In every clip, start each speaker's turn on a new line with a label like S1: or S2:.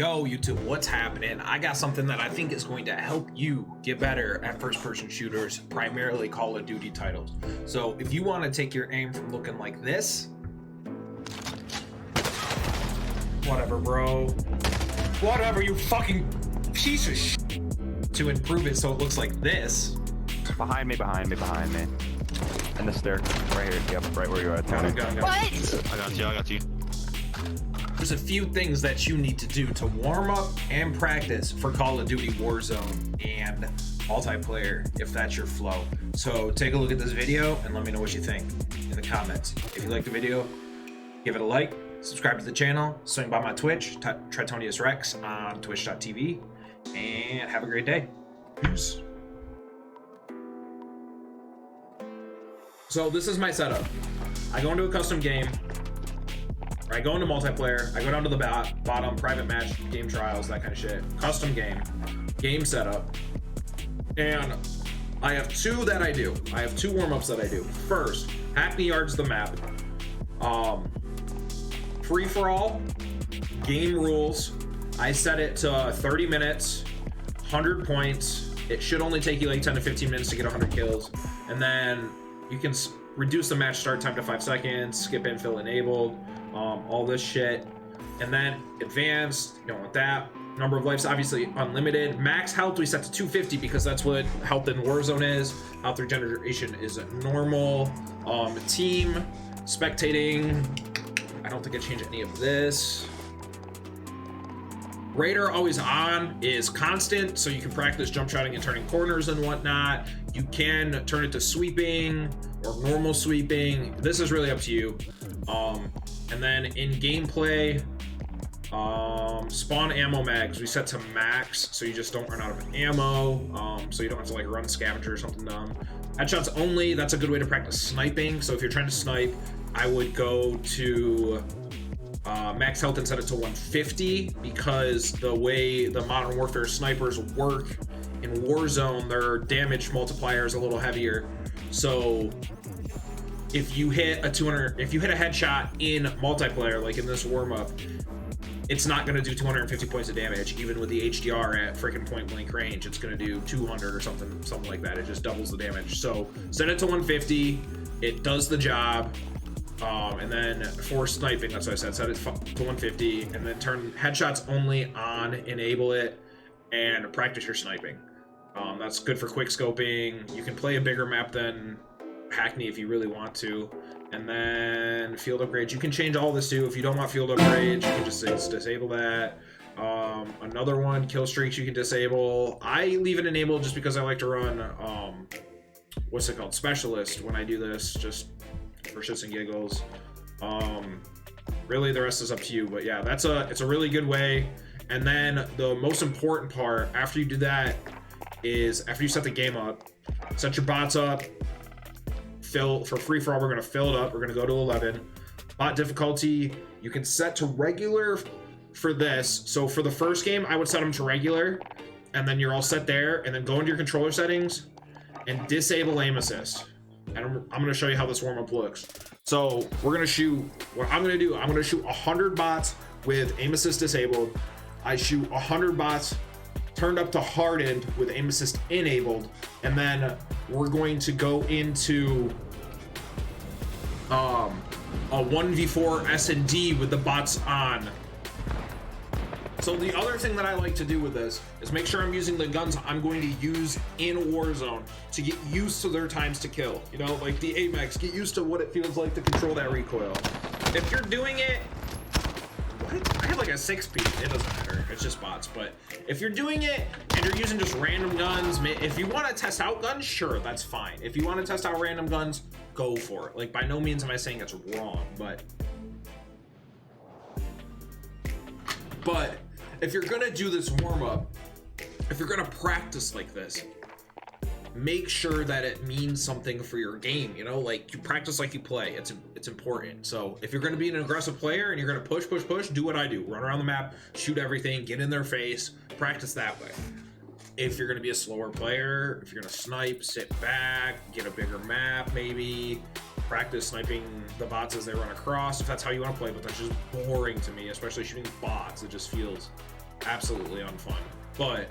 S1: Yo, YouTube, what's happening? I got something that I think is going to help you get better at first-person shooters, primarily Call of Duty titles. So if you want to take your aim from looking like this, whatever, bro. Whatever, you fucking piece of shit. To improve it so it looks like this.
S2: Behind me. And the stair, right here. Yep, right where you are.
S1: Got it.
S3: What? I got you.
S1: There's a few things that you need to do to warm up and practice for Call of Duty Warzone and multiplayer, if that's your flow. So take a look at this video and let me know what you think in the comments. If you like the video, give it a like, subscribe to the channel, swing by my Twitch, Tritonius Rex on twitch.tv, and have a great day. Peace. So this is my setup. I go into a custom game. I go into multiplayer, I go down to the bottom, private match, game trials, that kind of shit. Custom game setup. And I have two that I do. I have two warm-ups that I do. First, Hackney Yards the map. Free-for-all, game rules. I set it to 30 minutes, 100 points. It should only take you like 10 to 15 minutes to get 100 kills. And then you can reduce the match start time to 5 seconds, skip infill enabled. All this shit. And then advanced, you don't want that. Number of lives obviously unlimited. Max health we set to 250 because that's what health in Warzone is. Health regeneration is normal. Team spectating, I don't think I changed any of this. Radar always on is constant, so you can practice jump shotting and turning corners and whatnot. You can turn it to sweeping or normal sweeping. This is really up to you. And then in gameplay, spawn ammo mags we set to max, so you just don't run out of ammo. So you don't have to like run scavenger or something dumb. Headshots only, that's a good way to practice sniping. So if you're trying to snipe, I would go to max health and set it to 150, because the way the Modern Warfare snipers work in Warzone, their damage multiplier is a little heavier. So if you hit a headshot in multiplayer, like in this warm-up, it's not going to do 250 points of damage. Even with the HDR at freaking point blank range, it's going to do 200 or something like that. It just doubles the damage. So set it to 150. It does the job. And then for sniping, that's what I said, set it to 150, and then turn headshots only on, enable it, and practice your sniping. That's good for quick scoping. You can play a bigger map than Hackney if you really want to. And then field upgrades, you can change all this too. If you don't want field upgrades, you can just disable that. Another one, kill streaks, you can disable. I leave it enabled just because I like to run what's it called, specialist, when I do this, just for shits and giggles. Really the rest is up to you, but yeah, it's a really good way. And then the most important part after you do that is after you set the game up, set your bots up. For free-for-all, we're going to fill it up. We're going to go to 11. Bot difficulty, you can set to regular for this. So for the first game, I would set them to regular, and then you're all set there, and then go into your controller settings and disable aim assist. And I'm going to show you how this warm-up looks. So we're going to shoot, what I'm going to do, I'm going to shoot 100 bots with aim assist disabled. I shoot 100 bots turned up to hardened with aim assist enabled, and then we're going to go into a 1v4 S&D with the bots on. So the other thing that I like to do with this is make sure I'm using the guns I'm going to use in Warzone to get used to their times to kill. You know, like the AMAX, get used to what it feels like to control that recoil. If you're doing it, I have like a 6-speed, it doesn't matter, it's just bots. But if you're doing it and you're using just random guns, if you want to test out guns, sure, that's fine. If you want to test out random guns, go for it. Like, by no means am I saying it's wrong, but if you're gonna do this warm-up, if you're gonna practice like this, make sure that it means something for your game. You know, like, you practice like you play. It's important. So if you're going to be an aggressive player and you're going to push, do what I do. Run around the map, shoot everything, get in their face, practice that way. If you're going to be a slower player, if you're going to snipe, sit back, get a bigger map, maybe practice sniping the bots as they run across, if that's how you want to play. But that's just boring to me, especially shooting bots. It just feels absolutely unfun. But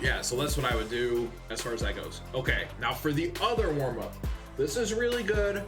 S1: yeah, so that's what I would do as far as that goes. Okay, now for the other warm-up. This is really good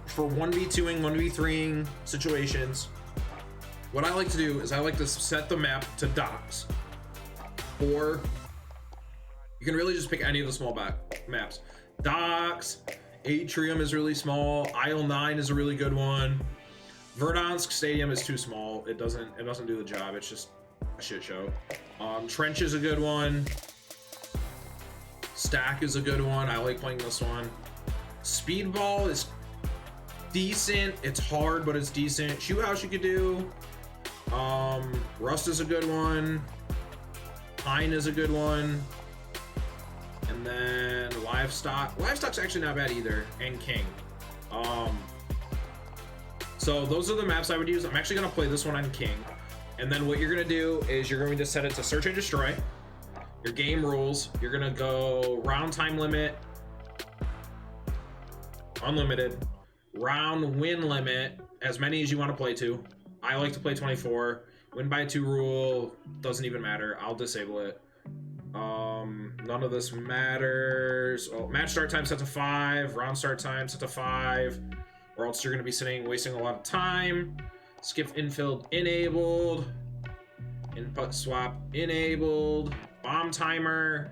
S1: for 1v2ing, 1v3ing situations. What I like to do is I like to set the map to docks, or you can really just pick any of the small maps. Docks, Atrium is really small. Isle 9 is a really good one. Verdansk Stadium is too small. It doesn't do the job. It's just a shit show. Trench is a good one. Stack is a good one. I like playing this one. Speedball is decent. It's hard, but it's decent. Shoe House you could do. Rust is a good one. Pine is a good one. And then Livestock. Livestock's actually not bad either. And King. So those are the maps I would use. I'm actually going to play this one on King. And then what you're going to do is you're going to set it to search and destroy. Your game rules. You're going to go round time limit. Unlimited. Round win limit. As many as you want to play to. I like to play 24. Win by 2 rule. Doesn't even matter. I'll disable it. None of this matters. Oh, match start time set to 5. Round start time set to 5. Or else you're going to be wasting a lot of time. Skip infill enabled. Input swap enabled. Bomb timer.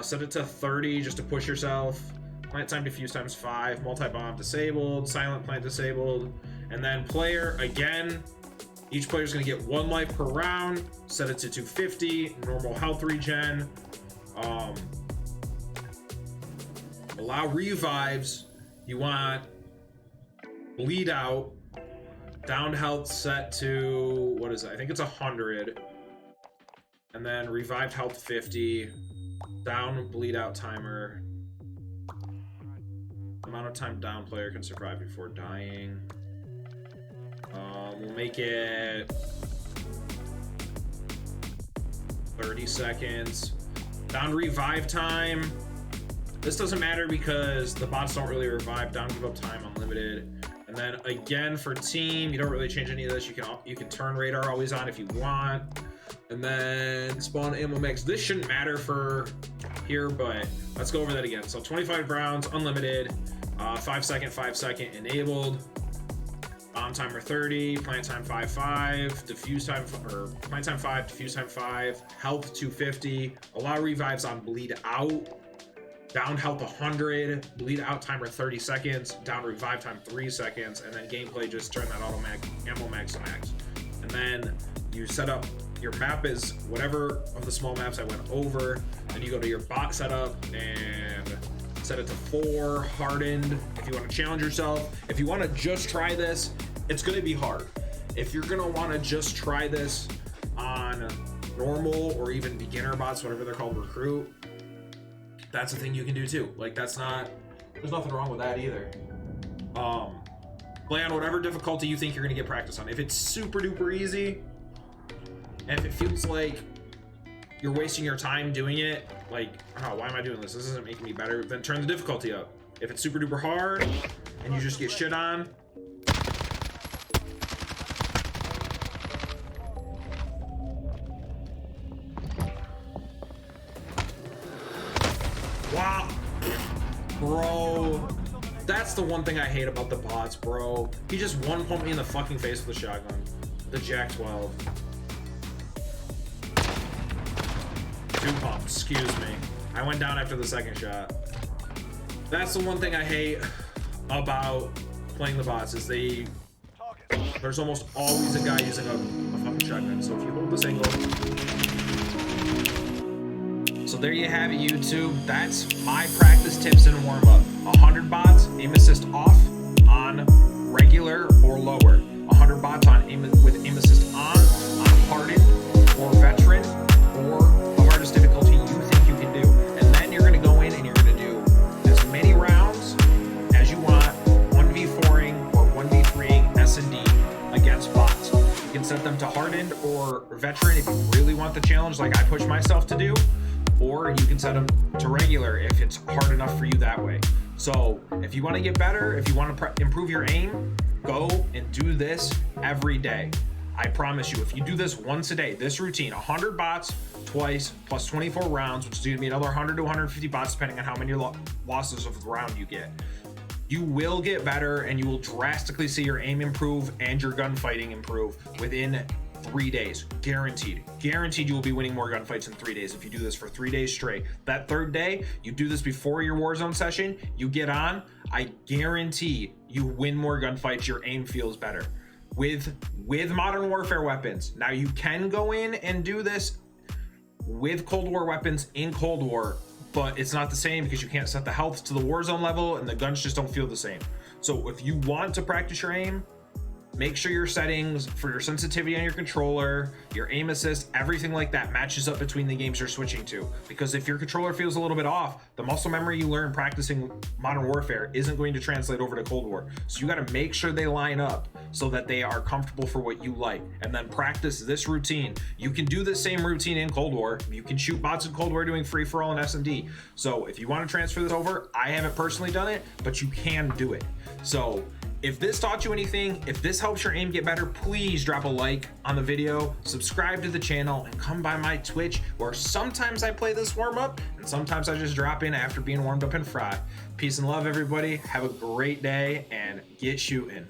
S1: Set it to 30 just to push yourself. Plant time diffuse times 5. Multi-bomb disabled. Silent plant disabled. And then player again. Each player is going to get 1 life per round. Set it to 250. Normal health regen. Allow revives. You want bleed out. Down health set to, what is it? I think it's 100. And then revived health 50. Down bleed out timer. Amount of time down player can survive before dying. We'll make it 30 seconds. Down revive time. This doesn't matter because the bots don't really revive. Down give up time unlimited. And then again for team, you don't really change any of this. You can turn radar always on if you want. And then spawn ammo max. This shouldn't matter for here, but let's go over that again. So 25 rounds, unlimited, 5 second enabled. Bomb timer 30, plant time 5, diffuse time, or plant time 5, diffuse time 5, health 250, allow revives on bleed out, down health 100, bleed out timer 30 seconds, down revive time 3 seconds, and then gameplay just turn that auto ammo max to max. And then you set up your map is whatever of the small maps I went over, and you go to your bot setup and set it to 4 hardened. If you want to challenge yourself, if you want to just try this, it's going to be hard. If you're going to want to just try this on normal or even beginner bots, whatever they're called, recruit, that's a thing you can do too. Like there's nothing wrong with that either. Play on whatever difficulty you think you're going to get practice on. If it's super duper easy, and if it feels like you're wasting your time doing it, like, oh, why am I doing this? This isn't making me better. Then turn the difficulty up. If it's super duper hard and you just get shit on, wow, bro, that's the one thing I hate about the bots, bro. He just one pumped me in the fucking face with a shotgun. The Jack 12. 2 pumps, excuse me. I went down after the second shot. That's the one thing I hate about playing the bots is there's almost always a guy using a fucking shotgun. So if you hold this angle. So there you have it, YouTube. That's my practice tips and warm up. 100 bots, aim assist off on regular or lower. 100 bots on with aim assist on hardened or veteran or difficulty you think you can do, and then you're going to go in and you're going to do as many rounds as you want, 1v4ing or 1v3ing S&D against bots. You can set them to hardened or veteran if you really want the challenge like I push myself to do, or you can set them to regular if it's hard enough for you that way. So if you want to get better, if you want to improve your aim, go and do this every day. I promise you, if you do this once a day, this routine, 100 bots twice plus 24 rounds, which is going to be another 100 to 150 bots depending on how many losses of the round you get, you will get better and you will drastically see your aim improve and your gunfighting improve within 3 days. Guaranteed you will be winning more gunfights in 3 days if you do this for 3 days straight. That third day, you do this before your Warzone session, you get on, I guarantee you win more gunfights, your aim feels better with Modern Warfare weapons. Now you can go in and do this with Cold War weapons in Cold War, but it's not the same because you can't set the health to the Warzone level and the guns just don't feel the same. So if you want to practice your aim, make sure your settings for your sensitivity on your controller, your aim assist, everything like that matches up between the games you're switching to. Because if your controller feels a little bit off, the muscle memory you learn practicing Modern Warfare isn't going to translate over to Cold War. So you got to make sure they line up so that they are comfortable for what you like, and then practice this routine. You can do the same routine in Cold War. You can shoot bots in Cold War doing free-for-all and S&D. So if you want to transfer this over, I haven't personally done it, but you can do it. So if this taught you anything, if this helps your aim get better, please drop a like on the video, subscribe to the channel, and come by my Twitch, where sometimes I play this warm up and sometimes I just drop in after being warmed up and fried. Peace and love, everybody. Have a great day and get shooting.